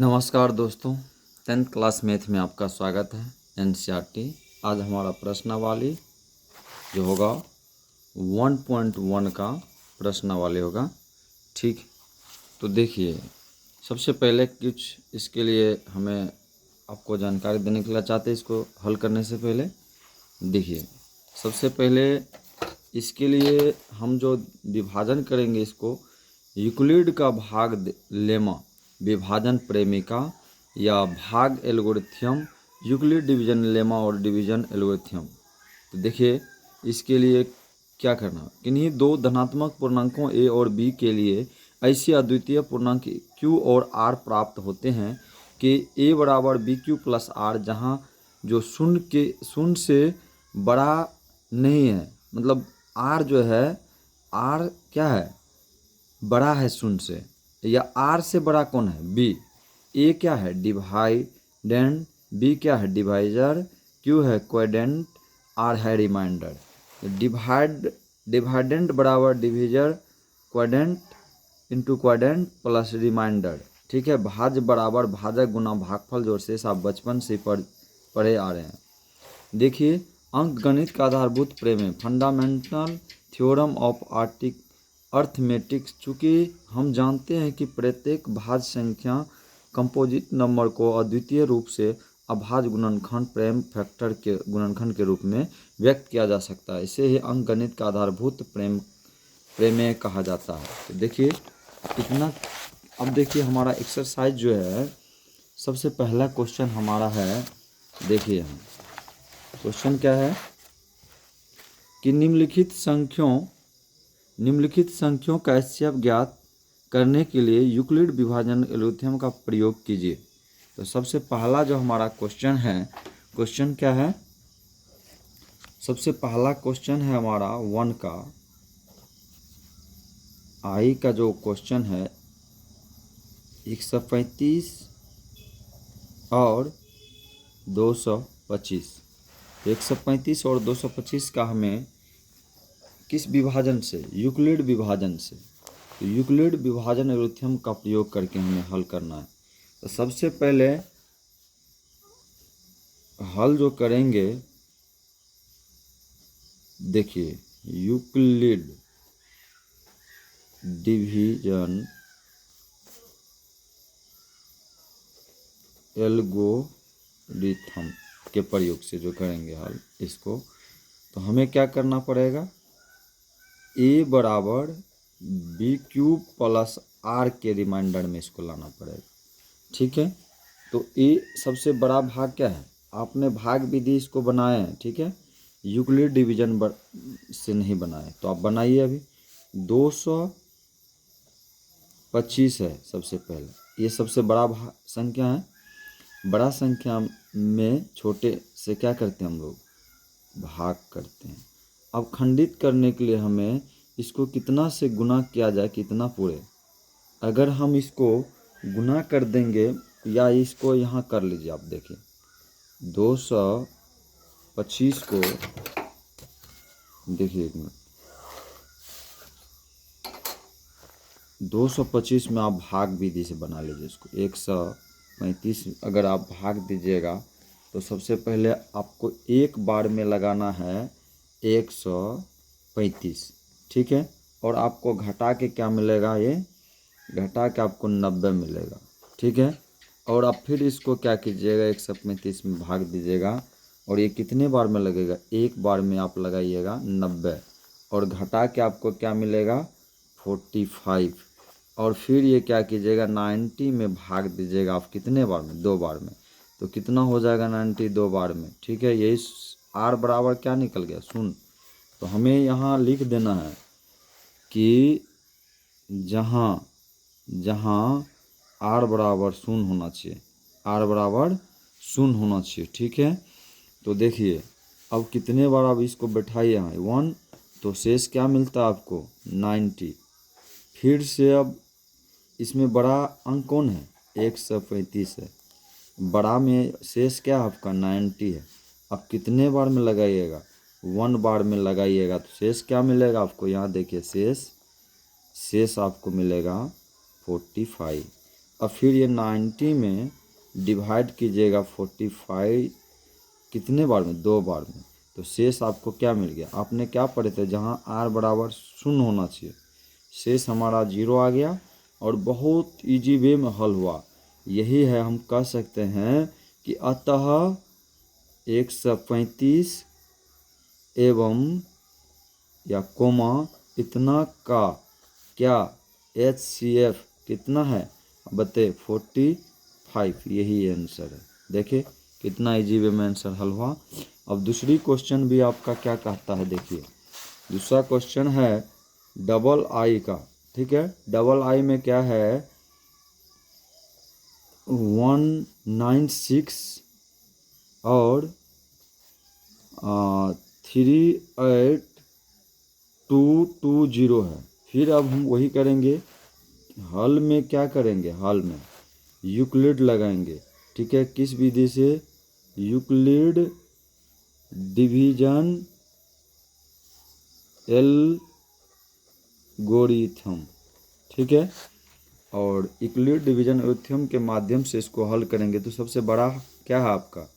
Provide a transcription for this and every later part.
नमस्कार दोस्तों, 10th class math में आपका स्वागत है। एनसीईआरटी आज हमारा प्रश्नावली जो होगा 1.1 का प्रश्नावली होगा। ठीक, तो देखिए सबसे पहले कुछ इसके लिए हमें आपको जानकारी देने के लिए चाहते हैं। इसको हल करने से पहले देखिए सबसे पहले इसके लिए हम जो विभाजन करेंगे इसको यूक्लिड का भाग लेमा विभाजन प्रेमिका या भाग एल्गोरिथ्म यूक्लिड डिवीजन लेमा और डिवीजन एल्गोरिथ्म। तो देखिए इसके लिए क्या करना, किन्हीं दो धनात्मक पूर्णांकों a और b के लिए ऐसे अद्वितीय पूर्णांक q और r प्राप्त होते हैं कि a बराबर बी क्यू प्लस आर, जहाँ जो शून्य से बड़ा नहीं है, मतलब r जो है r क्या है, बड़ा है शून्य से, या r से बड़ा कौन है, b। a क्या है, डिवाइडेंट, b क्या है, डिवाइजर, q है क्वोडेंट, r है रिमाइंडर। डिवाइडेंट बराबर डिविजर, क्वोडेंट इंटू क्वोडेंट प्लस रिमाइंडर। ठीक है, भाज्य बराबर भाजक गुना भागफल, जो शेष आप बचपन से पढ़े आ रहे हैं। देखिए अंक गणित का आधारभूत प्रमेय, फंडामेंटल थ्योरम ऑफ अर्थमेटिक्स। चूँकि हम जानते हैं कि प्रत्येक भाज्य संख्या कंपोजिट नंबर को अद्वितीय रूप से अभाज्य गुणनखंड प्रेम फैक्टर के गुणनखंड के रूप में व्यक्त किया जा सकता है। इसे ही अंक गणित का आधारभूत प्रमेय कहा जाता है। तो देखिए इतना। अब देखिए हमारा एक्सरसाइज जो है, सबसे पहला क्वेश्चन हमारा है, देखिए हम क्वेश्चन क्या है कि निम्नलिखित संख्यों का HCF ज्ञात करने के लिए यूक्लिड विभाजन एल्गोरिथ्म का प्रयोग कीजिए। तो सबसे पहला जो हमारा क्वेश्चन है, क्वेश्चन क्या है, सबसे पहला क्वेश्चन है हमारा 1 का आई का जो क्वेश्चन है 135 और 225। 135 और 225 का हमें किस विभाजन से, यूक्लिड विभाजन से, तो यूक्लिड विभाजन एल्गोरिथ्म का प्रयोग करके हमें हल करना है। तो सबसे पहले हल जो करेंगे, देखिए यूक्लिड डिवीजन एल्गोरिथ्म के प्रयोग से जो करेंगे हल इसको, तो हमें क्या करना पड़ेगा, a बराबर बी क्यूब प्लस आर के रिमाइंडर में इसको लाना पड़ेगा। ठीक है, तो a सबसे बड़ा भाग क्या है, आपने भाग विधि इसको बनाए हैं, ठीक है, यूक्लिड डिवीजन से नहीं बनाए, तो आप बनाइए। अभी 225 है सबसे पहले, ये सबसे बड़ा संख्या है। बड़ा संख्या में छोटे से क्या करते हैं हम लोग, भाग करते हैं। अब खंडित करने के लिए हमें इसको कितना से गुना किया जाए, कितना पूरे, अगर हम इसको गुना कर देंगे, या इसको यहाँ कर लीजिए, आप देखिए 225 को, देखिए एक मिनट, 225 में आप भाग विधि से बना लीजिए इसको। 135 अगर आप भाग दीजिएगा तो सबसे पहले आपको एक बार में लगाना है 135, ठीक है, और आपको घटा के क्या मिलेगा, ये घटा के आपको 90 मिलेगा। ठीक है, और आप फिर इसको क्या कीजिएगा, 135 में भाग दीजिएगा, और ये कितने बार में लगेगा, एक बार में आप लगाइएगा 90, और घटा के आपको क्या मिलेगा 45, और फिर ये क्या कीजिएगा 90 में भाग दीजिएगा आप कितने बार में, 2 बार में, तो कितना हो जाएगा 90 2 बार में। ठीक है, यही r बराबर क्या निकल गया, शून्य। तो हमें यहाँ लिख देना है कि जहाँ r बराबर शून्य होना चाहिए, r बराबर शून्य होना चाहिए। ठीक है, तो देखिए अब कितने बार आप इसको बैठाइए यहाँ 1, तो शेष क्या मिलता है आपको 90। फिर से अब इसमें बड़ा अंक कौन है, 135 है, बड़ा में शेष क्या है आपका 90 है। अब कितने बार में लगाइएगा, 1 बार में लगाइएगा, तो शेष क्या मिलेगा आपको, यहाँ देखिए शेष आपको मिलेगा 45। अब फिर ये 90 में डिवाइड कीजिएगा 45 कितने बार में, 2 बार में, तो शेष आपको क्या मिल गया। आपने क्या पढ़े थे, जहाँ r बराबर 0 होना चाहिए, शेष हमारा 0 आ गया और बहुत इजी वे में हल हुआ। यही है, हम कह सकते हैं कि अतः 135 एवं या कोमा इतना का क्या HCF कितना है, बताइए 45, यही आंसर है। देखिए कितना इजी वे में आंसर हल हुआ। अब दूसरी क्वेश्चन भी आपका क्या कहता है, देखिए दूसरा क्वेश्चन है डबल आई का, ठीक है। डबल आई में क्या है, 196 और 38220 है। फिर अब हम वही करेंगे, हल में क्या करेंगे, हल में यूक्लिड लगाएंगे, ठीक है। किस विधि से, यूक्लिड डिवीजन एल्गोरिथम, ठीक है। और यूक्लिड डिवीजन एल्गोरिथम के माध्यम से इसको हल करेंगे तो सबसे बड़ा क्या है आपका,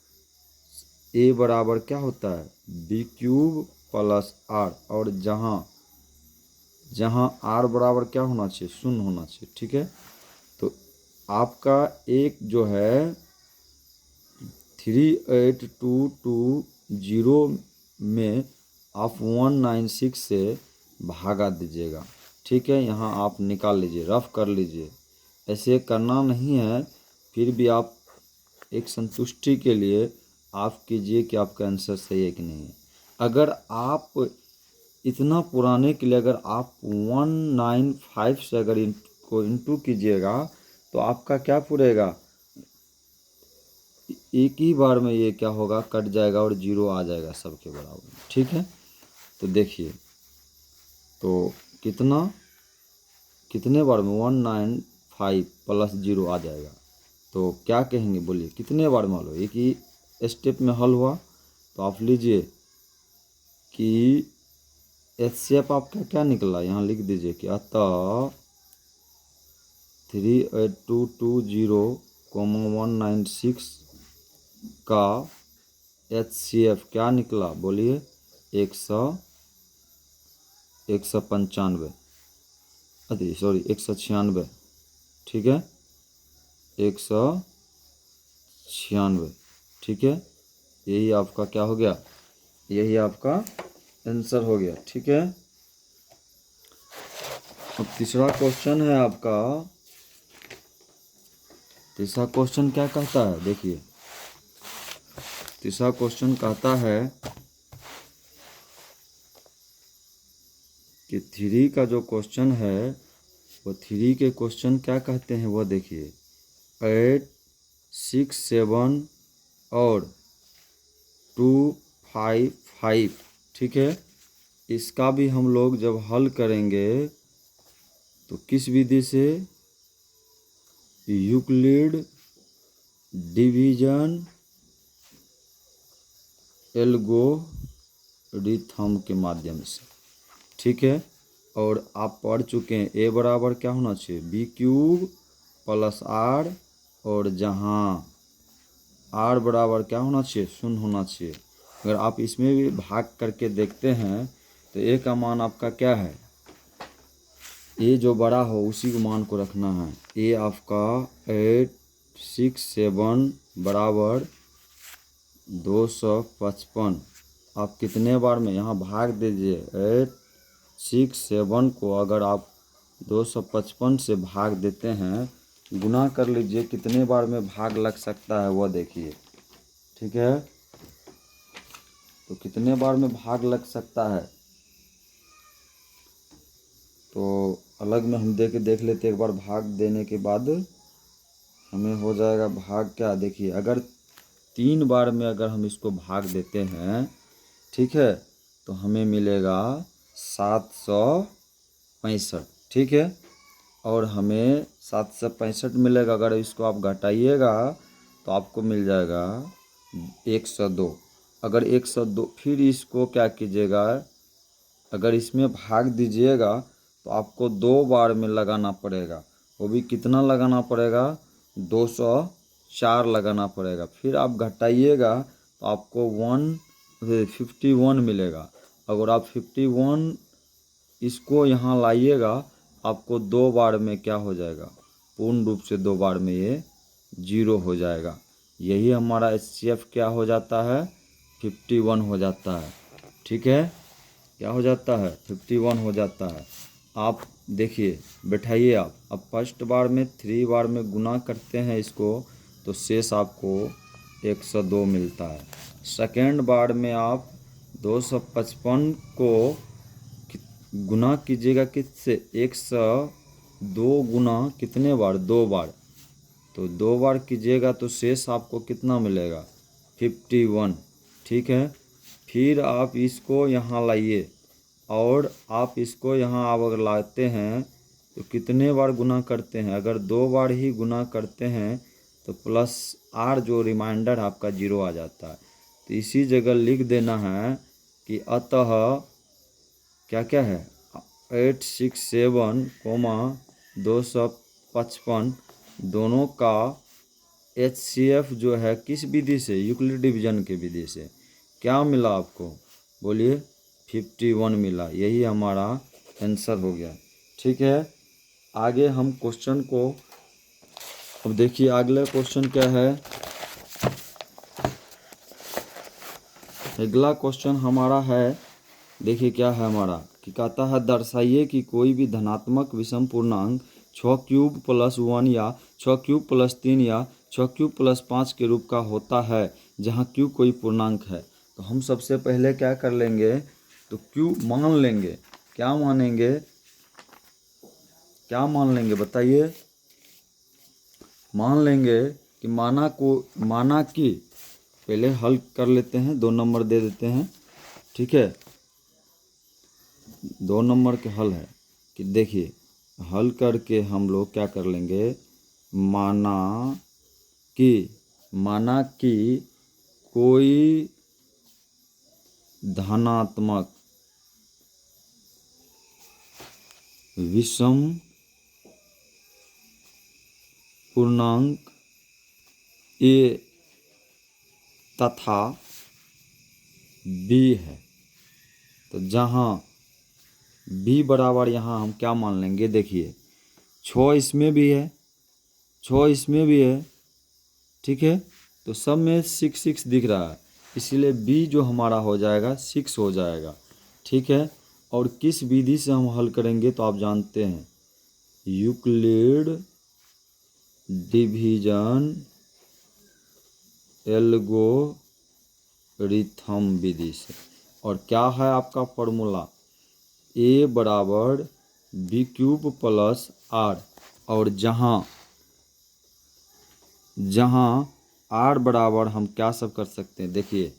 a बराबर क्या होता है, b³ प्लस r, और जहाँ r बराबर क्या होना चाहिए, 0 होना चाहिए, ठीक है। तो आपका एक जो है 38220 में आप 196 से भागा दीजिएगा, ठीक है। यहाँ आप निकाल लीजिए, रफ कर लीजिए, ऐसे करना नहीं है, फिर भी आप एक संतुष्टि के लिए आप कीजिए कि आपका आंसर सही है कि नहीं है। अगर आप इतना पुराने के लिए अगर आप 195 से अगर इनको इंटू कीजिएगा तो आपका क्या पूरेगा, एक ही बार में ये क्या होगा, कट जाएगा और 0 आ जाएगा सबके बराबर, ठीक है। तो देखिए, तो कितने बार में 195 प्लस 0 आ जाएगा, तो क्या कहेंगे बोलिए, कितने बार में हल हो, एक ही स्टेप में हल हुआ। तो आप लीजिए कि HCF आपका क्या निकला, यहाँ लिख दीजिए कि अतः 38220, 196 का HCF क्या निकला, बोलिए 195, अरे सॉरी 196, ठीक है, 196, ठीक है। यही आपका क्या हो गया, यही आपका आंसर हो गया, ठीक है। अब तीसरा क्वेश्चन है आपका, तीसरा क्वेश्चन क्या कहता है, देखिए तीसरा क्वेश्चन कहता है कि 3 का जो क्वेश्चन है वो 3 के क्वेश्चन क्या कहते हैं, वो देखिए 8, 6, 7 और 2, 5, 5, ठीक है। इसका भी हम लोग जब हल करेंगे तो किस विधि से, यूक्लिड डिवीजन एल्गोरिथम के माध्यम से, ठीक है। और आप पढ़ चुके हैं a बराबर क्या होना चाहिए, b³ प्लस r, और जहाँ r बराबर क्या होना चाहिए, 0 होना चाहिए। अगर आप इसमें भी भाग करके देखते हैं तो a का मान आपका क्या है, a जो बड़ा हो उसी को मान को रखना है। a आपका 8, 6, 7 बराबर 255, आप कितने बार में यहाँ भाग दीजिए, 8, 6, 7 को अगर आप 255 से भाग देते हैं, गुना कर लीजिए, कितने बार में भाग लग सकता है वो देखिए, ठीक है। तो कितने बार में भाग लग सकता है, तो अलग में हम देख लेते एक बार, भाग देने के बाद हमें हो जाएगा भाग क्या, देखिए अगर 3 बार में अगर हम इसको भाग देते हैं, ठीक है, तो हमें मिलेगा 765, ठीक है। और हमें 765 मिलेगा, अगर इसको आप घटाइएगा तो आपको मिल जाएगा 102। अगर 102 फिर इसको क्या कीजिएगा, अगर इसमें भाग दीजिएगा तो आपको 2 बार में लगाना पड़ेगा, वो भी कितना लगाना पड़ेगा, 204 लगाना पड़ेगा। फिर आप घटाइएगा तो आपको 51 मिलेगा। अगर आप 51 इसको यहाँ लाइएगा, आपको 2 बार में क्या हो जाएगा, पूर्ण रूप से 2 बार में ये 0 हो जाएगा। यही हमारा HCF क्या हो जाता है, 51 हो जाता है। ठीक है, क्या हो जाता है, 51 हो जाता है। आप देखिए, बैठाइए आप। अब फर्स्ट बार में 3 बार में गुना करते हैं इसको, तो शेष आपको 102 मिलता है। सेकेंड बार में आप 255 को गुना कीजिएगा किससे, 102 गुना कितने बार, 2 बार, तो 2 बार कीजिएगा तो शेष आपको कितना मिलेगा, 51। ठीक है, फिर आप इसको यहाँ लाइए और आप इसको यहाँ आप अगर लाते हैं तो कितने बार गुना करते हैं, अगर 2 बार ही गुना करते हैं तो प्लस आर जो रिमाइंडर आपका 0 आ जाता है। तो इसी जगह लिख देना है कि अतः क्या क्या है, 867,255 दोनों का HCF जो है किस विधि से, यूक्लिड डिवीजन के विधि से क्या मिला आपको, बोलिए 51 मिला। यही हमारा आंसर हो गया। ठीक है, आगे हम क्वेश्चन को अब देखिए, अगला क्वेश्चन क्या है। अगला क्वेश्चन हमारा है, देखिए क्या है हमारा, कि कहता है दर्शाइए कि कोई भी धनात्मक विषम पूर्णांक 6³ + 1 या 6³ + 3 या 6³ + 5 के रूप का होता है जहाँ q कोई पूर्णांक है। तो हम सबसे पहले क्या कर लेंगे, तो q मान लेंगे। क्या मानेंगे, क्या मान लेंगे बताइए, मान लेंगे कि माना कि पहले हल कर लेते हैं, 2 नंबर दे देते हैं। ठीक है, 2 नंबर के हल है कि देखिए, हल करके हम लोग क्या कर लेंगे, माना कि कोई धनात्मक विषम पूर्णांक a तथा b है। तो जहाँ b बराबर यहाँ हम क्या मान लेंगे, देखिए 6 इसमें भी है, 6 इसमें भी है। ठीक है, तो सब में 6 दिख रहा है, इसीलिए b जो हमारा हो जाएगा 6 हो जाएगा। ठीक है, और किस विधि से हम हल करेंगे तो आप जानते हैं, यूक्लिड डिवीजन एल्गोरिथम विधि से। और क्या है आपका फॉर्मूला, a बराबर b³ + r, और जहाँ r बराबर हम क्या सब कर सकते हैं, देखिए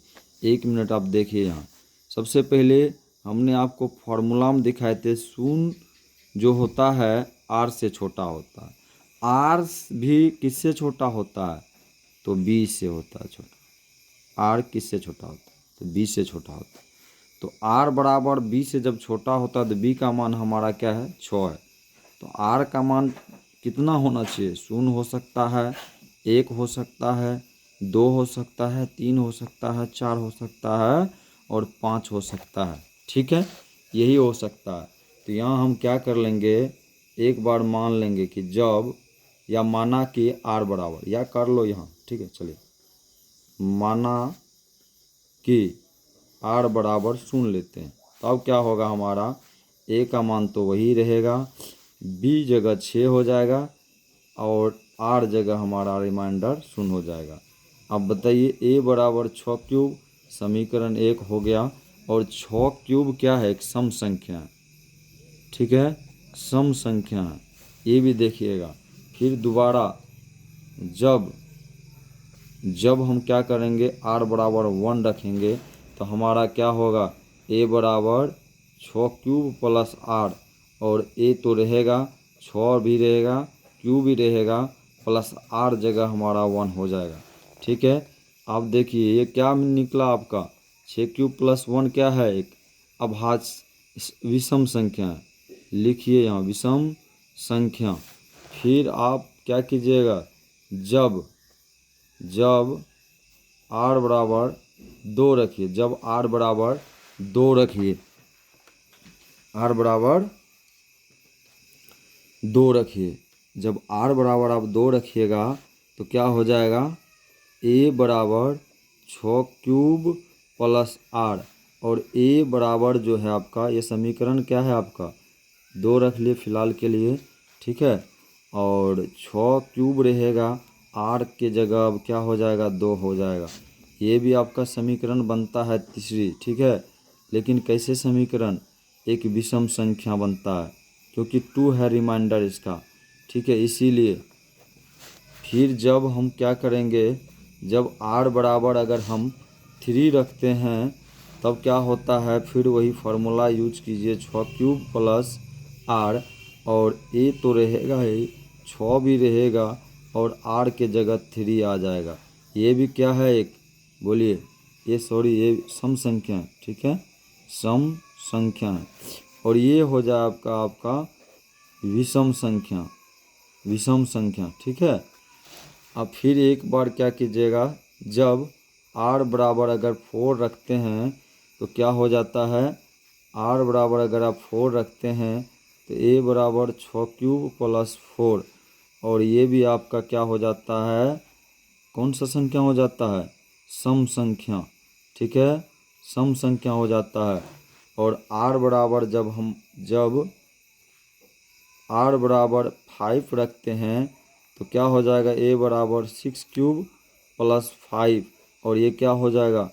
1 मिनट आप देखिए यहाँ। सबसे पहले हमने आपको फॉर्मूला में दिखाए थे, शून्य जो होता है r से छोटा होता है, r भी किससे छोटा होता है, तो b से होता है छोटा। r किससे छोटा होता है, तो b से छोटा होता है। तो r बराबर b से जब छोटा होता है तो b का मान हमारा क्या है, 6 है। तो r का मान कितना होना चाहिए, 0 हो सकता है, 1 हो सकता है, 2 हो सकता है, 3 हो सकता है, 4 हो सकता है और 5 हो सकता है। ठीक है, यही हो सकता है। तो यहाँ हम क्या कर लेंगे, एक बार मान लेंगे कि जब, या माना कि r बराबर, या कर लो यहाँ। ठीक है, चलिए, माना कि r बराबर 0 लेते हैं, तब क्या होगा हमारा, a का मान तो वही रहेगा, b जगह 6 हो जाएगा और r जगह हमारा रिमाइंडर 0 हो जाएगा। अब बताइए, a बराबर 6³ समीकरण 1 हो गया, और 6³ क्या है, एक सम संख्या है। ठीक है, सम संख्या है, ये भी देखिएगा। फिर दोबारा जब हम क्या करेंगे, r बराबर 1 रखेंगे तो हमारा क्या होगा, a बराबर 6³ + r, और a तो रहेगा, 6 भी रहेगा, q भी रहेगा, प्लस r जगह हमारा 1 हो जाएगा। ठीक है, अब देखिए ये क्या निकला आपका, 6³ + 1 क्या है, एक अभाज्य विषम संख्या है। लिखिए यहाँ विषम संख्या। फिर आप क्या कीजिएगा, जब r बराबर 2 रखिए, जब r बराबर 2 रखिए, r बराबर 2 रखिए, जब r बराबर आप 2 रखिएगा तो क्या हो जाएगा, a बराबर 6 क्यूब प्लस r, और a बराबर जो है आपका, ये समीकरण क्या है आपका 2 रख लिए फिलहाल के लिए, ठीक है। और 6 क्यूब रहेगा, r के जगह अब क्या हो जाएगा 2 हो जाएगा। ये भी आपका समीकरण बनता है तीसरी, ठीक है। लेकिन कैसे समीकरण, एक विषम संख्या बनता है क्योंकि 2 है रिमाइंडर इसका, ठीक है, इसीलिए। फिर जब हम क्या करेंगे, जब r बराबर अगर हम 3 रखते हैं तब क्या होता है, फिर वही फार्मूला यूज कीजिए, 6 क्यूब प्लस r, और a तो रहेगा ही, 6 भी रहेगा और r के जगह 3 आ जाएगा। ये भी क्या है, एक बोलिए, ये सॉरी ये सम संख्या है, ठीक है, सम संख्या है। और ये हो जाए आपका विषम संख्या, विषम संख्या, ठीक है। अब फिर एक बार क्या कीजिएगा, जब r बराबर अगर 4 रखते हैं तो क्या हो जाता है, r बराबर अगर आप 4 रखते हैं तो a बराबर 6 क्यूब प्लस 4, और ये भी आपका क्या हो जाता है, कौन सा संख्या हो जाता है, सम संख्या, ठीक है, सम संख्या हो जाता है। और r बराबर जब r बराबर 5 रखते हैं तो क्या हो जाएगा, a बराबर 6 क्यूब प्लस 5, और ये क्या हो जाएगा,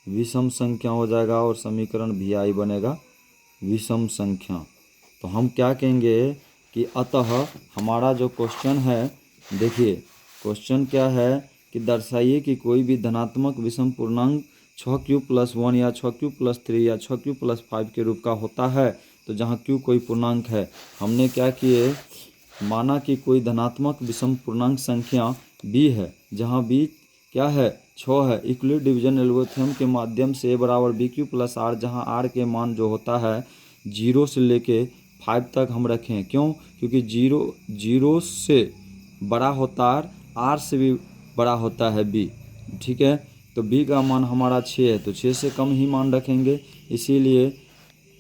विषम संख्या हो जाएगा, और समीकरण भी आई बनेगा विषम संख्या। तो हम क्या कहेंगे कि अतः हमारा जो क्वेश्चन है, देखिए क्वेश्चन क्या है कि दर्शाइए कि कोई भी धनात्मक विषम पूर्णांक 6 क्यूब प्लस 1 या 6 क्यूब प्लस 3 या 6 क्यूब प्लस 5 के रूप का होता है। तो जहाँ क्यू कोई पूर्णांक है, हमने क्या किए, माना कि कोई धनात्मक विषम पूर्णांक संख्या b है, जहाँ b क्या है, 6 है। इक्वलिट डिवीजन एल्गोरिथम के माध्यम से a बराबर बी क्यू प्लस आर, जहाँ r के मान जो होता है 0 से लेके 5 तक हम रखें, क्यों, क्योंकि 0 से बड़ा होता है, r से भी बड़ा होता है b, ठीक है। तो b का मान हमारा 6 है, तो 6 से कम ही मान रखेंगे। इसीलिए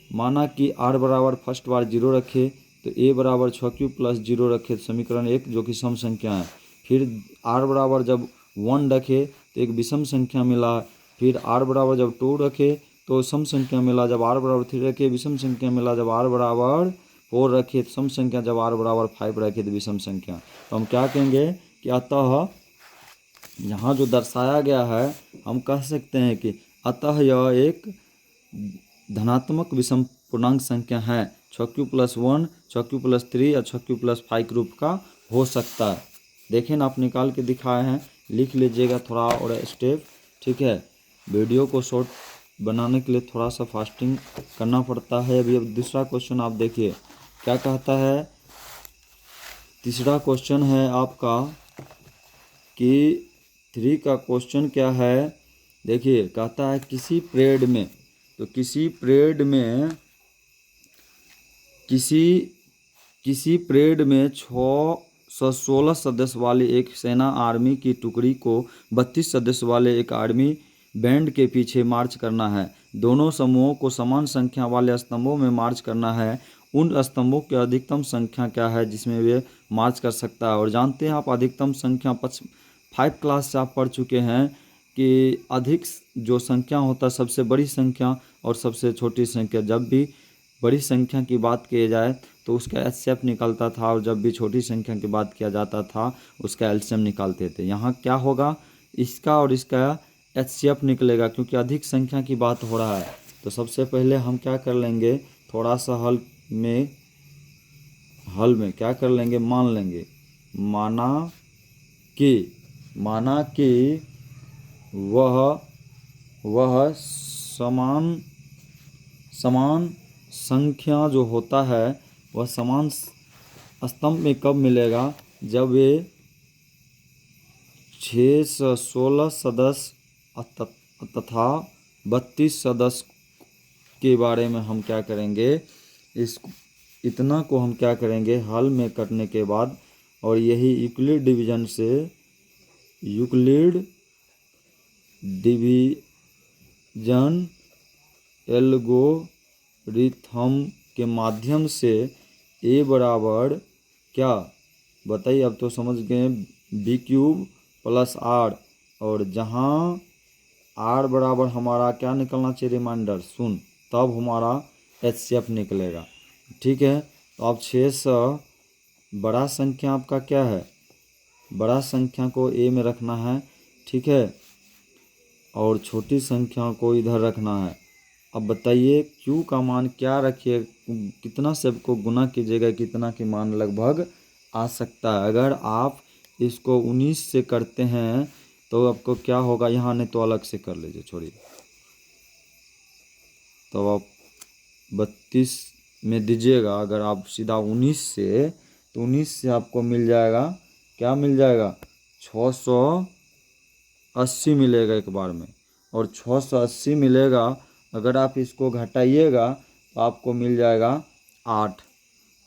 माना कि r बराबर फर्स्ट बार 0 रखे तो a बराबर 6 क्यूब प्लस 0 रखे, तो समीकरण 1 जो कि सम संख्या है। फिर r बराबर जब 1 रखे तो एक विषम संख्या मिला। फिर r बराबर जब 2 रखे तो सम संख्या मिला। जब r बराबर 3 रखे विषम संख्या मिला। जब r बराबर 4 रखे तो सम संख्या। जब r बराबर 5 रखे तो विषम संख्या। तो हम क्या कहेंगे कि अतः यहाँ जो दर्शाया गया है, हम कह सकते हैं कि अतः यह एक धनात्मक विषम पूर्णांक संख्या है। 6 क्यूब प्लस 1, 6 क्यूब प्लस 3 या 6 क्यूब प्लस 5 रूप का हो सकता है। देखें ना, आप निकाल के दिखाए हैं, लिख लीजिएगा थोड़ा और स्टेप, ठीक है। वीडियो को शॉर्ट बनाने के लिए थोड़ा सा फास्टिंग करना पड़ता है। अभी अब दूसरा क्वेश्चन आप देखिए क्या कहता है। तीसरा क्वेश्चन है आपका कि 3 का क्वेश्चन क्या है, देखिए कहता है किसी पीरियड में, तो किसी पीरियड में 616 सदस्य वाली एक सेना आर्मी की टुकड़ी को 32 सदस्य वाले एक आर्मी बैंड के पीछे मार्च करना है। दोनों समूहों को समान संख्या वाले स्तंभों में मार्च करना है। उन स्तंभों की अधिकतम संख्या क्या है जिसमें वे मार्च कर सकता है। और जानते हैं आप अधिकतम संख्या 5 क्लास से आप पढ़ चुके हैं कि अधिक जो संख्या होता है, सबसे बड़ी संख्या और सबसे छोटी संख्या। जब भी बड़ी संख्या की बात की जाए तो उसका एचसीएफ निकलता था, और जब भी छोटी संख्या की बात किया जाता था उसका एलसीएम निकालते थे। यहाँ क्या होगा, इसका और इसका एचसीएफ निकलेगा क्योंकि अधिक संख्या की बात हो रहा है। तो सबसे पहले हम क्या कर लेंगे, थोड़ा सा हल में क्या कर लेंगे, मान लेंगे, माना कि वह समान संख्या जो होता है वह समान स्तंभ में कब मिलेगा, जब वे 616 सदस्य तथा 32 सदस्य के बारे में हम क्या करेंगे, इतना को हम क्या करेंगे, हल में करने के बाद और यही यूक्लिड डिवीजन से यूक्लिड डिवीजन एल्गोरिथम के माध्यम से ए बराबर क्या बताइए। अब तो समझ गए, बी क्यूब प्लस आर, और जहाँ आर बराबर हमारा क्या निकलना चाहिए, रिमाइंडर शून्य, तब हमारा एचसीएफ निकलेगा। ठीक है, तो अब 600 बड़ा संख्या आपका क्या है, बड़ा संख्या को ए में रखना है। ठीक है, और छोटी संख्या को इधर रखना है। अब बताइए क्यू का मान क्या रखिए, कितना से को गुना कीजिएगा, कितना की मान लगभग आ सकता है। अगर आप इसको 19 से करते हैं तो आपको क्या होगा, यहाँ नहीं तो अलग से कर लीजिए, छोड़िए। तो आप 32 में दीजिएगा, अगर आप सीधा 19 से, तो 19 से आपको मिल जाएगा, क्या मिल जाएगा, 680 मिलेगा एक बार में। और 680 मिलेगा, अगर आप इसको घटाइएगा तो आपको मिल जाएगा 8।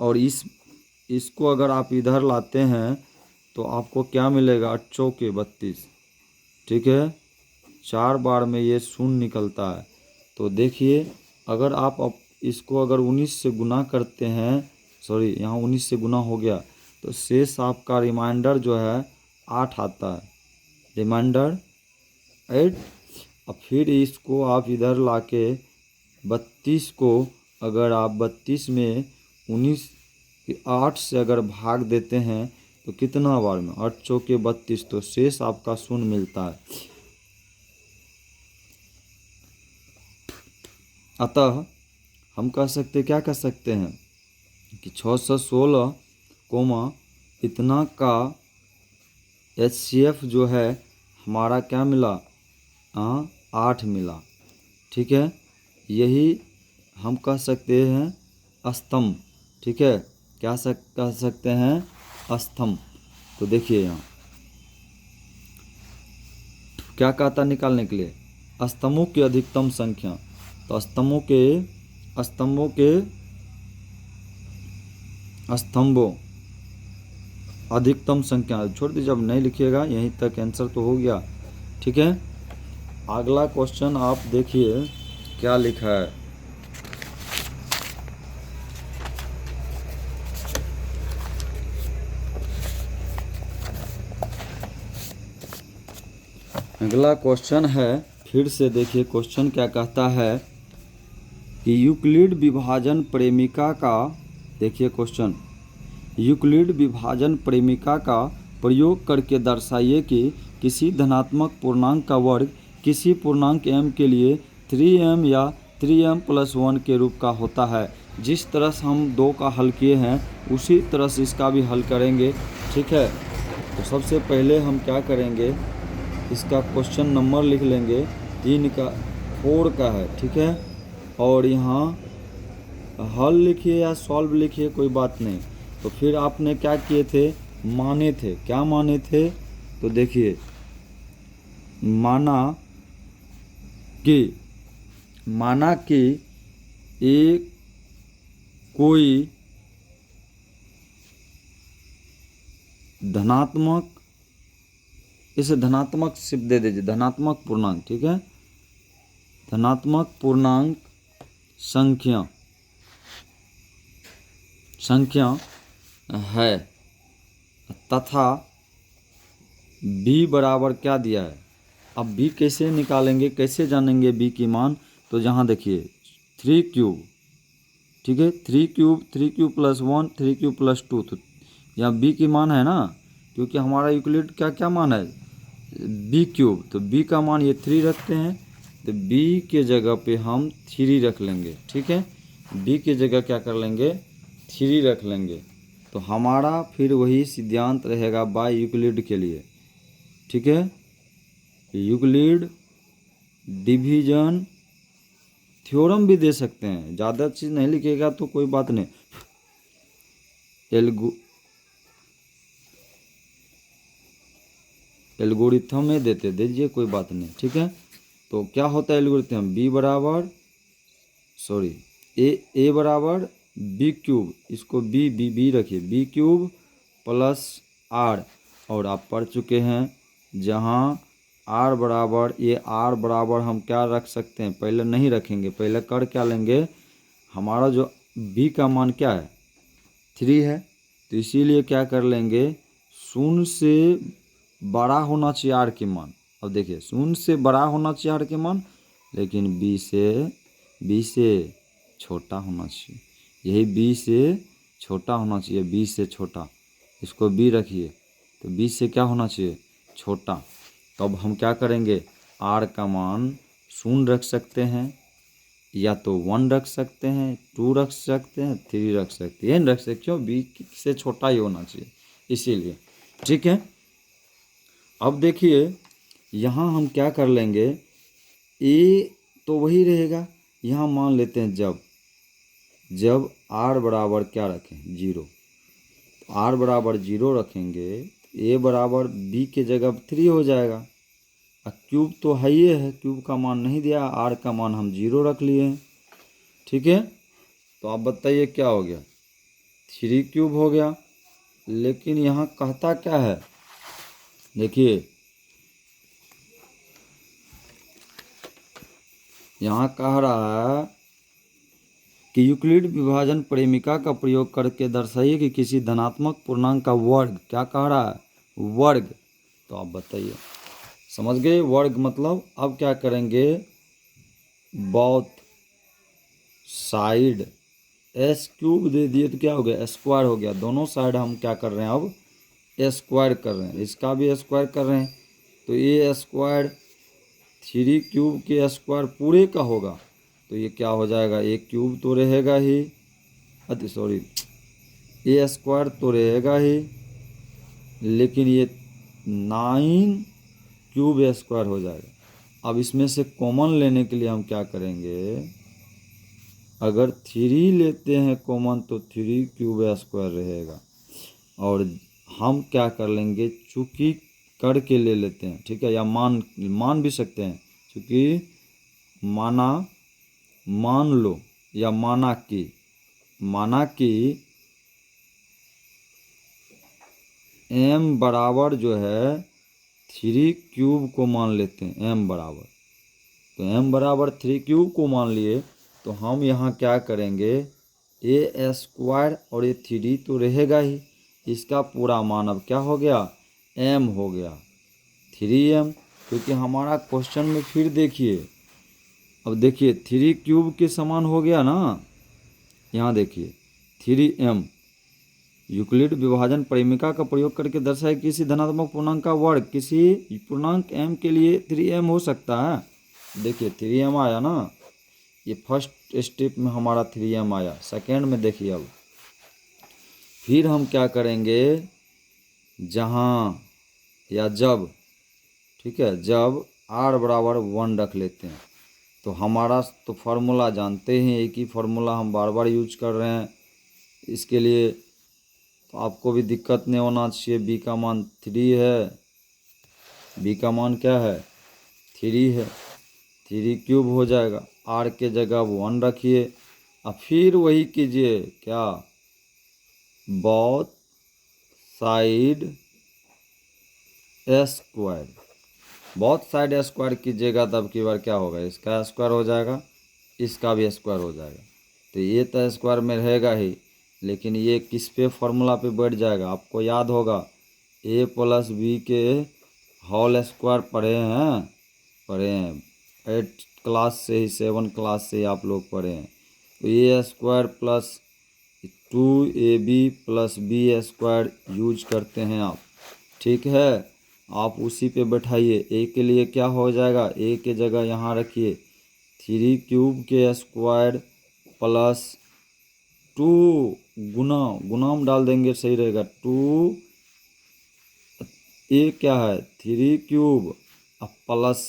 और इसको अगर आप इधर लाते हैं तो आपको क्या मिलेगा, 8 चौके 32। ठीक है, 4 बार में ये शून्य निकलता है। तो देखिए, अगर आप इसको अगर 19 से गुना करते हैं, सॉरी यहाँ 19 से गुना हो गया, तो शेष आपका रिमाइंडर जो है 8 आता है, रिमाइंडर 8। और फिर इसको आप इधर लाके 32 को अगर आप 32 में 19 8 से अगर भाग देते हैं तो कितना बार में, 8 चौके 32, तो शेष आपका शून्य मिलता है। अतः हम कह सकते, क्या कह सकते हैं कि 616 कोमा इतना का एचसीएफ जो है हमारा क्या मिला, 8 मिला। ठीक है, यही हम कह सकते हैं स्तंभ। ठीक है, क्या कह सकते हैं, स्तंभ। तो देखिए यहाँ क्या कहता निकालने के लिए, स्तंभों की अधिकतम संख्या। तो स्तंभों अधिकतम संख्या छोड़ दीजिए, अब नहीं लिखिएगा, यहीं तक आंसर तो हो गया। ठीक है, अगला क्वेश्चन आप देखिए क्या लिखा है। अगला क्वेश्चन है, फिर से देखिए क्वेश्चन क्या कहता है कि यूक्लिड विभाजन प्रेमिका का, देखिए क्वेश्चन, यूक्लिड विभाजन प्रेमिका का प्रयोग करके दर्शाइए कि किसी धनात्मक पूर्णांक का वर्ग किसी पूर्णांक m के लिए 3m या 3m+1 के रूप का होता है। जिस तरह से हम 2 का हल किए हैं उसी तरह से इसका भी हल करेंगे। ठीक है, तो सबसे पहले हम क्या करेंगे, इसका क्वेश्चन नंबर लिख लेंगे, 4 का है। ठीक है, और यहाँ हल लिखिए या सॉल्व लिखिए, कोई बात नहीं। तो फिर आपने क्या किए थे, माने थे, क्या माने थे, तो देखिए माना कि एक कोई धनात्मक, इसे धनात्मक सिर्फ दे दीजिए, धनात्मक पूर्णांक। ठीक है, धनात्मक पूर्णांक संख्या है तथा b बराबर क्या दिया है। अब b कैसे निकालेंगे, कैसे जानेंगे b की मान, तो जहाँ देखिए 3 क्यूब। ठीक है, 3 क्यूब 3 क्यूब+1 3 क्यूब+2, तो यहाँ b की मान है ना, क्योंकि हमारा यूक्लिड क्या क्या मान है, b क्यूब, तो b का मान ये 3 रखते हैं, तो b के जगह पे हम 3 रख लेंगे। ठीक है, b की जगह क्या कर लेंगे, 3 रख लेंगे। तो हमारा फिर वही सिद्धांत रहेगा बाय यूक्लिड के लिए। ठीक है, यूक्लिड डिवीजन थ्योरम भी दे सकते हैं, ज़्यादा चीज़ नहीं लिखिएगा तो कोई बात नहीं। एल्गोरिथम में देते दीजिए, कोई बात नहीं। ठीक है, तो क्या होता है एल्गोरिथम, ए बराबर बी क्यूब, इसको बी रखिए, बी क्यूब प्लस आर, और आप पढ़ चुके हैं जहाँ आर बराबर, ये आर बराबर हम क्या रख सकते हैं, पहले नहीं रखेंगे, पहले कर क्या लेंगे, हमारा जो बी का मान क्या है 3 है, तो इसीलिए क्या कर लेंगे, शून्य से बड़ा होना चाहिए आर के मान। अब देखिए शून्य से बड़ा होना चाहिए आर के मान, लेकिन बी से छोटा होना चाहिए, यही बी से छोटा होना चाहिए, बी से छोटा, इसको बी रखिए, तो बी से क्या होना चाहिए, छोटा। तो अब हम क्या करेंगे, आर का मान शून्य रख सकते हैं, या तो 1 रख सकते हैं, 2 रख सकते हैं, 3 रख सकते हैं, रख सकते, क्यों, बी से छोटा ही होना चाहिए इसीलिए। ठीक है, अब देखिए यहाँ हम क्या कर लेंगे, ए तो वही रहेगा, यहाँ मान लेते हैं जब आर बराबर क्या रखें 0, तो आर बराबर 0 रखेंगे, ए बराबर बी के जगह 3 हो जाएगा, और क्यूब तो है ही है, क्यूब का मान नहीं दिया, आर का मान हम 0 रख लिए हैं। ठीक है, तो आप बताइए क्या हो गया, 3 क्यूब हो गया। लेकिन यहाँ कहता क्या है, देखिए यहाँ कह रहा है कि यूक्लिड विभाजन परिमिका का प्रयोग करके दर्शाइए कि किसी धनात्मक पूर्णांक का वर्ग, क्या कह रहा है, वर्ग। तो आप बताइए, समझ गए वर्ग मतलब। अब क्या करेंगे, बोथ साइड एस क्यूब दे दिए तो क्या हो गया, स्क्वायर हो गया, दोनों साइड हम क्या कर रहे हैं, अब स्क्वायर कर रहे हैं, इसका भी स्क्वायर कर रहे हैं, तो ये स्क्वायर 3 क्यूब के स्क्वायर पूरे का होगा, तो ये क्या हो जाएगा, एक क्यूब तो रहेगा ही, सॉरी ए स्क्वायर तो रहेगा ही, लेकिन ये 9 क्यूब स्क्वायर हो जाएगा। अब इसमें से कॉमन लेने के लिए हम क्या करेंगे, अगर 3 लेते हैं कॉमन तो 3 क्यूब स्क्वायर रहेगा, और हम क्या कर लेंगे, चूँकि करके ले लेते हैं, ठीक है, या मान भी सकते हैं, चूँकि मान लो, या माना कि m बराबर जो है 3 क्यूब को मान लेते हैं, m बराबर, तो m बराबर 3 क्यूब को मान लिए, तो हम यहाँ क्या करेंगे, ए स्क्वायर और ये 3 तो रहेगा ही, इसका पूरा मान अब क्या हो गया, m हो गया 3m, क्योंकि हमारा क्वेश्चन में फिर देखिए, अब देखिए 3 क्यूब के समान हो गया ना, यहाँ देखिए 3m, यूक्लिड विभाजन परिमिका का प्रयोग करके दर्शाए किसी धनात्मक पूर्णांक का वर्ग, किसी पूर्णांक m के लिए 3m हो सकता है। देखिए 3m आया ना, ये फर्स्ट स्टेप में हमारा 3m आया, सेकेंड में देखिए अब फिर हम क्या करेंगे, जहाँ या जब, ठीक है, जब r बराबर 1 रख लेते हैं, तो हमारा तो फार्मूला जानते हैं, एक ही फार्मूला हम बार बार यूज कर रहे हैं इसके लिए, तो आपको भी दिक्कत नहीं होना चाहिए। बी का मान 3 है, बी का मान क्या है 3 है, 3 क्यूब हो जाएगा, आर के जगह 1 रखिए, और फिर वही कीजिए क्या, both side square, both side square कीजिएगा, तब की बार क्या होगा, इसका स्क्वायर हो जाएगा, इसका भी स्क्वायर हो जाएगा, तो ये तो स्क्वायर में रहेगा ही, लेकिन ये किस पे फॉर्मूला पे बैठ जाएगा, आपको याद होगा a प्लस बी के होल स्क्वायर पढ़े हैं 8 क्लास से ही, 7 क्लास से ही आप लोग पढ़े हैं, तो A square plus 2ab plus B square use करते हैं आप, ठीक है, आप उसी पे बैठाइए। ए के लिए क्या हो जाएगा, ए के जगह यहाँ रखिए 3 क्यूब के स्क्वायर प्लस 2 गुना में डाल देंगे, सही रहेगा, 2 ए क्या है 3 क्यूब प्लस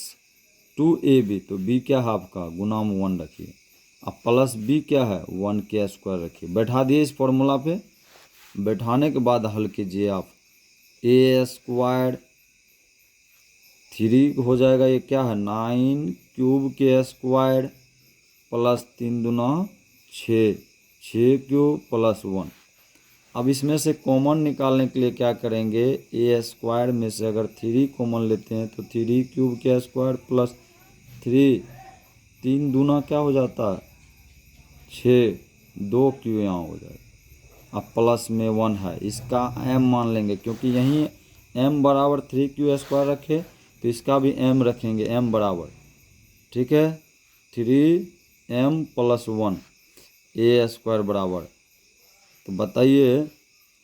2ab, तो बी क्या है आपका गुना में 1 रखिए, अब प्लस बी क्या है 1 के स्क्वायर रखिए, बैठा दिए इस फॉर्मूला पे, बैठाने के बाद हल कीजिए आप, ए स्क्वायर 3 हो जाएगा, ये क्या है 9 क्यूब के स्क्वायर प्लस 3 दूना 6 क्यूब प्लस 1, अब इसमें से कॉमन निकालने के लिए क्या करेंगे, ए स्क्वायर में से अगर 3 कॉमन लेते हैं तो 3 क्यूब के स्क्वायर प्लस 3, 3 दूना क्या हो जाता है 6, 2 क्यू यहाँ हो जाएगा। अब प्लस में 1 है, इसका m मान लेंगे क्योंकि यहीं m बराबर 3 क्यू स्क्वायर रखे तो इसका भी m रखेंगे, m बराबर, ठीक है 3m प्लस 1 ए स्क्वायर बराबर। तो बताइए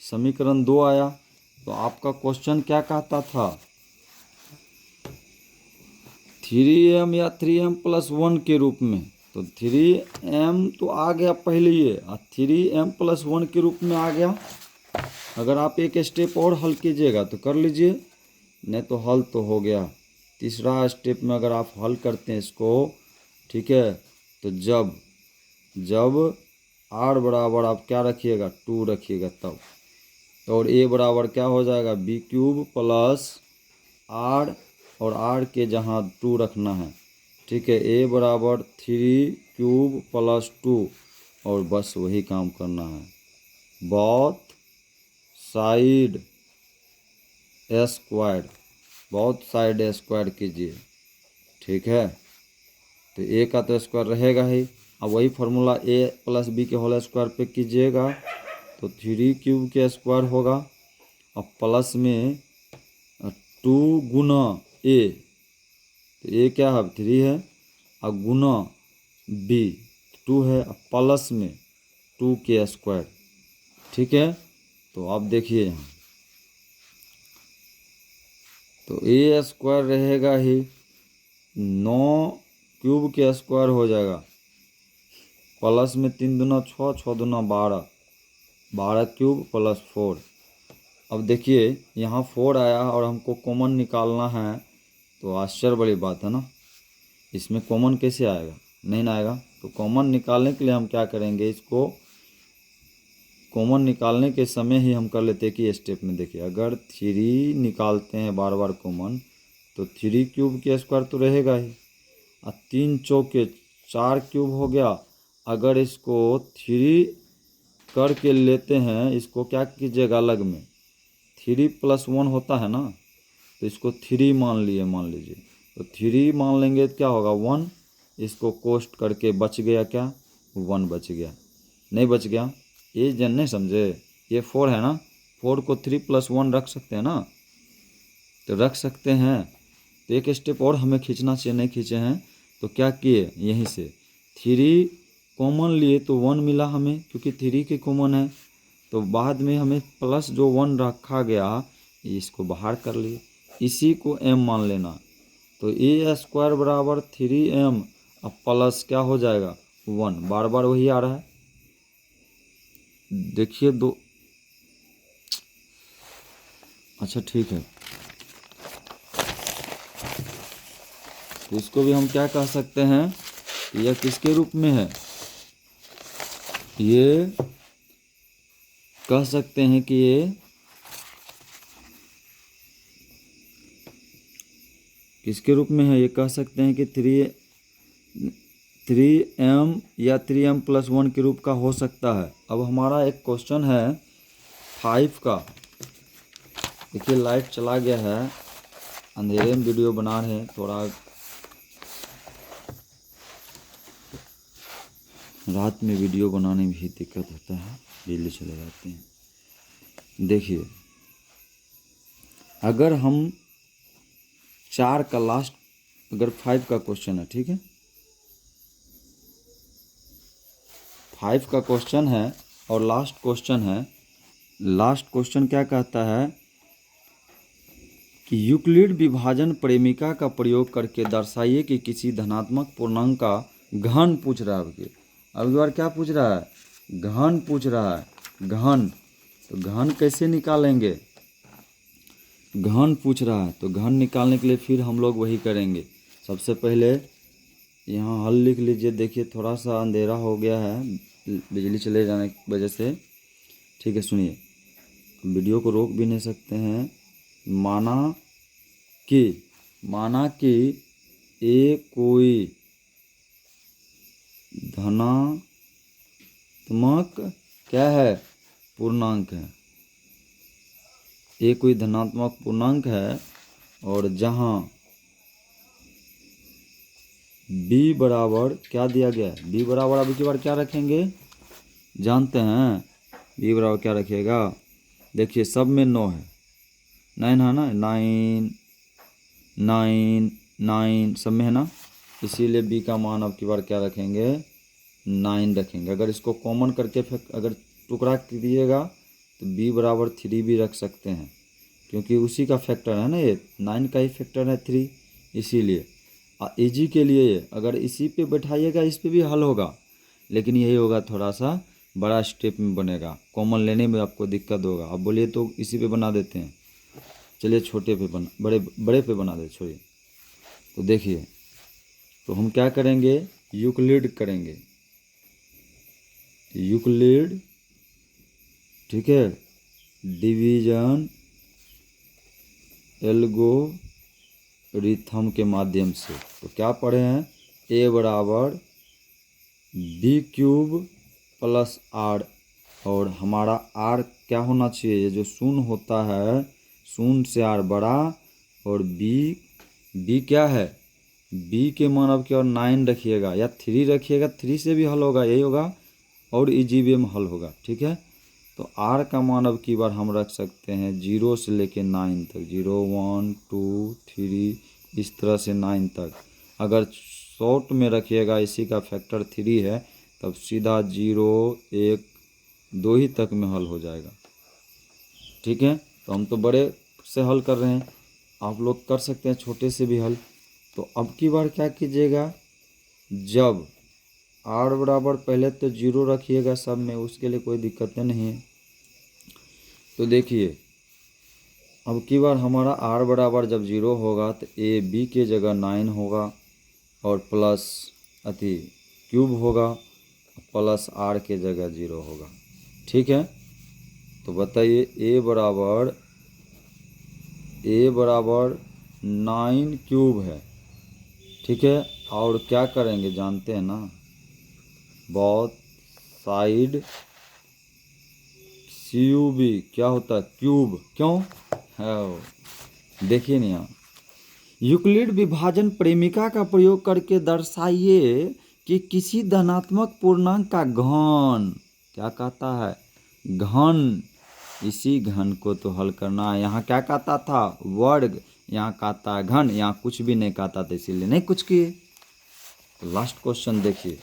समीकरण 2 आया। तो आपका क्वेश्चन क्या कहता था, 3m या 3m प्लस 1 के रूप में। तो 3m तो आ गया पहले ही, 3m प्लस 1 के रूप में आ गया। अगर आप एक स्टेप और हल कीजिएगा तो कर लीजिए, नहीं तो हल तो हो गया। तीसरा स्टेप में अगर आप हल करते हैं इसको, ठीक है, तो जब r बराबर आप क्या रखिएगा 2 रखिएगा तब, और a बराबर क्या हो जाएगा b क्यूब प्लस r, और r के जहाँ 2 रखना है, ठीक है, a बराबर 3 क्यूब प्लस 2, और बस वही काम करना है, both side square, both side square कीजिए, ठीक है। तो a का तो स्क्वायर रहेगा ही, अब वही फार्मूला a प्लस b के होल स्क्वायर पे कीजिएगा तो 3 क्यूब के स्क्वायर होगा, अब प्लस में 2 गुना a, तो a क्या है 3 है, अब गुना b 2 है, अब प्लस में 2 के स्क्वायर, ठीक है। तो आप देखिए यहाँ तो a स्क्वायर रहेगा ही, 9 क्यूब के स्क्वायर हो जाएगा, प्लस में 3 दूना 6, 6 दूना 12, 12 क्यूब प्लस 4। अब देखिए यहाँ 4 आया और हमको कॉमन निकालना है, तो आश्चर्य बड़ी बात है ना, इसमें कॉमन कैसे आएगा, नहीं ना आएगा। तो कॉमन निकालने के लिए हम क्या करेंगे, इसको कॉमन निकालने के समय ही हम कर लेते हैं कि स्टेप में देखिए, अगर 3 निकालते हैं बार बार कॉमन तो 3 क्यूब के स्क्वायर तो रहेगा ही, और 3 चौके 4 क्यूब हो गया। अगर इसको 3 करके लेते हैं, इसको क्या कीजिएगा अलग में 3 प्लस 1 होता है ना, तो इसको 3 मान लीजिए, तो 3 मान लेंगे तो क्या होगा 1, इसको कोष्ट करके बच गया क्या 1 बच गया, नहीं बच गया, ये जन नहीं समझे, ये 4 है ना, 4 को 3 प्लस 1 रख सकते हैं ना, तो रख सकते हैं। तो एक स्टेप और हमें खींचना चाहिए, नहीं खींचे हैं तो क्या किए, यहीं से 3 कॉमन लिए तो 1 मिला हमें, क्योंकि 3 के कॉमन है, तो बाद में हमें प्लस जो 1 रखा गया इसको बाहर कर लिए, इसी को m मान लेना। तो a स्क्वायर बराबर 3m, अब प्लस क्या हो जाएगा 1, बार बार वही आ रहा है, देखिए 2, अच्छा ठीक है। तो इसको भी हम क्या कह सकते हैं, यह किसके रूप में है, ये कह सकते हैं कि ये किसके रूप में है, ये कह सकते हैं कि 3m या 3m प्लस 1 के रूप का हो सकता है। अब हमारा एक क्वेश्चन है 5 का, देखिए लाइट चला गया है, अंधेरे में वीडियो बना रहे हैं, थोड़ा रात में वीडियो बनाने में भी दिक्कत होता है, बिजली चले जाते हैं। देखिए अगर हम 4 का लास्ट, अगर 5 का क्वेश्चन है, ठीक है 5 का क्वेश्चन है और लास्ट क्वेश्चन है, लास्ट क्वेश्चन क्या कहता है कि यूक्लिड विभाजन प्रेमिका का प्रयोग करके दर्शाइए कि किसी धनात्मक पूर्णांक का घन पूछ रहा है। अब बार क्या पूछ रहा है, घन पूछ रहा है, घन, तो घन कैसे निकालेंगे, घन पूछ रहा है, तो घन निकालने के लिए फिर हम लोग वही करेंगे। सबसे पहले यहाँ हल लिख लीजिए, देखिए थोड़ा सा अंधेरा हो गया है बिजली चले जाने की वजह से, ठीक है सुनिए, वीडियो को रोक भी नहीं सकते हैं। माना कि ए कोई धनात्मक क्या है पूर्णांक है, ए कोई धनात्मक पूर्णांक है और जहाँ b बराबर क्या दिया गया है, b बराबर अब की बार क्या रखेंगे जानते हैं, b बराबर क्या रखिएगा, देखिए सब में 9 है, 9 है ना, 9 9 9 सब में है ना, इसीलिए b का मान अब की बार क्या रखेंगे 9 रखेंगे। अगर इसको कॉमन करके अगर टुकड़ा दिएगा तो b बराबर 3 भी रख सकते हैं, क्योंकि उसी का फैक्टर है ना, ये 9 का ही फैक्टर है 3, इसीलिए इजी के लिए ये अगर इसी पे बैठाइएगा इस पे भी हल होगा, लेकिन यही होगा थोड़ा सा बड़ा स्टेप में बनेगा, कॉमन लेने में आपको दिक्कत होगा। अब बोलिए तो इसी पे बना देते हैं, चलिए छोटे पे बड़े पे बना दे छोड़िए। तो देखिए, तो हम क्या करेंगे, यूक्लिड करेंगे, यूक्लिड, ठीक है, डिवीजन एल्गोरिथम के माध्यम से। तो क्या पढ़े हैं, a बराबर b क्यूब प्लस r, और हमारा r क्या होना चाहिए, ये जो शून्य होता है, शून्य से r बड़ा, और b क्या है, b के मान अब क्या 9 रखिएगा या 3 रखिएगा, 3 से भी हल होगा, यही होगा और इजी वे में हल होगा, ठीक है। तो r का मान अब की बार हम रख सकते हैं 0 से लेके 9 तक, 0 1 2 3 इस तरह से 9 तक। अगर शॉर्ट में रखिएगा, इसी का फैक्टर 3 है, तब सीधा 0 1 2 ही तक में हल हो जाएगा, ठीक है। तो हम तो बड़े से हल कर रहे हैं, आप लोग कर सकते हैं छोटे से भी हल। तो अब की बार क्या कीजिएगा, जब r बराबर पहले तो 0 रखिएगा सब में, उसके लिए कोई दिक्कतें नहीं है। तो देखिए अब की बार हमारा r बराबर जब 0 होगा तो a b के जगह 9 होगा और प्लस क्यूब होगा, प्लस r के जगह 0 होगा, ठीक है। तो बताइए a बराबर 9 क्यूब है, ठीक है। और क्या करेंगे जानते हैं ना, बोथ साइड CUB क्या होता है, क्यूब, क्यों है, देखिए नहीं यहाँ, यूक्लिड विभाजन प्रेमिका का प्रयोग करके दर्शाइए कि किसी धनात्मक पूर्णांक का घन, क्या कहता है, घन, इसी घन को तो हल करना है। यहाँ क्या कहता था, वर्ग, यहाँ कहता है घन, यहाँ कुछ भी नहीं कहता था, इसीलिए नहीं कुछ किए। तो लास्ट क्वेश्चन देखिए,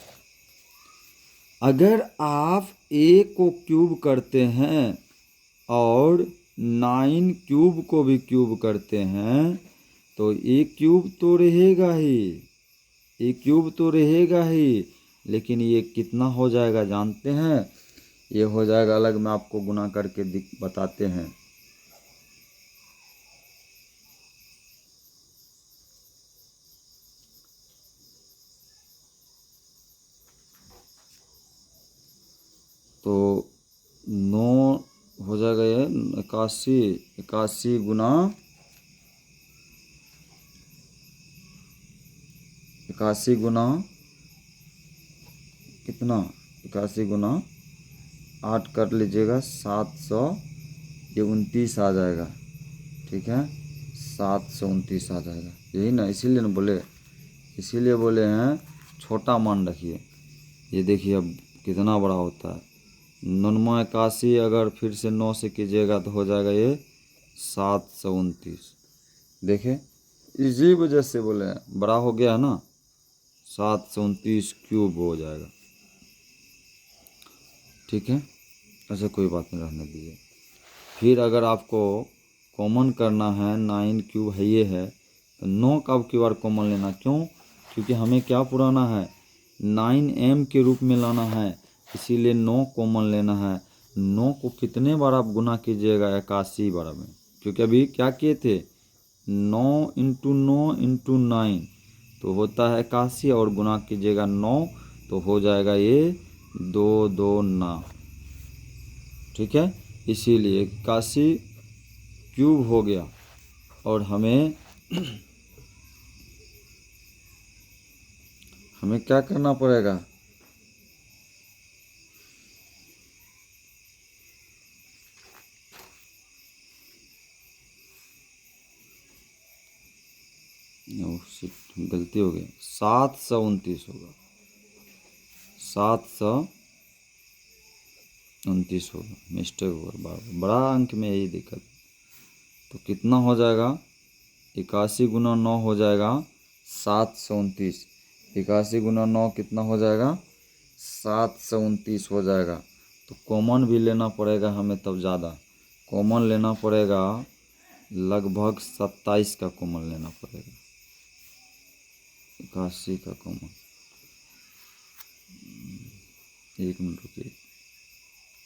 अगर आप a को क्यूब करते हैं और 9 क्यूब को भी क्यूब करते हैं तो a क्यूब तो रहेगा ही, लेकिन ये कितना हो जाएगा जानते हैं, ये हो जाएगा अलग, में आपको गुना करके बताते हैं। तो 9 हो जाएगा ये 81 गुना 81 गुना कितना, 81 गुना 8 कर लीजिएगा, 700, ये 29 आ जाएगा, ठीक है, 729 आ जाएगा, यही ना, इसीलिए बोले हैं छोटा मान रखिए। ये देखिए अब कितना बड़ा होता है, 89 अगर फिर से 9 से कीजिएगा तो हो जाएगा ये 729, देखे इसी वजह से बोले हैं बड़ा हो गया है ना, 729 क्यूब हो जाएगा, ठीक है। ऐसा कोई बात नहीं, रहने दीजिए। फिर अगर आपको कॉमन करना है, 9 क्यूब है ये है, तो 9 का अब की बार कॉमन लेना, क्यों, क्योंकि हमें क्या पुराना है, 9m के रूप में लाना है, इसीलिए 9 कॉमन लेना है। 9 को कितने बार आप गुना कीजिएगा, 81 बार में, क्योंकि अभी क्या किए थे, 9 × 9 × 9 तो होता है 81, और गुना कीजिएगा 9 तो हो जाएगा ये 229, ठीक है। इसीलिए 81 क्यूब हो गया, और हमें क्या करना पड़ेगा, गलती हो गई, 729 होगा, 729 होगा, मिस्टेक होगा, बड़ा अंक में यही दिक्कत। तो कितना हो जाएगा, 81 × 9 हो जाएगा 729, 81 × 9 कितना हो जाएगा, 729 हो जाएगा। तो कॉमन भी लेना पड़ेगा हमें तब ज़्यादा, कॉमन लेना पड़ेगा लगभग 27 का कॉमन लेना पड़ेगा, 81 का कॉमन। 1 मिनट रुकिए।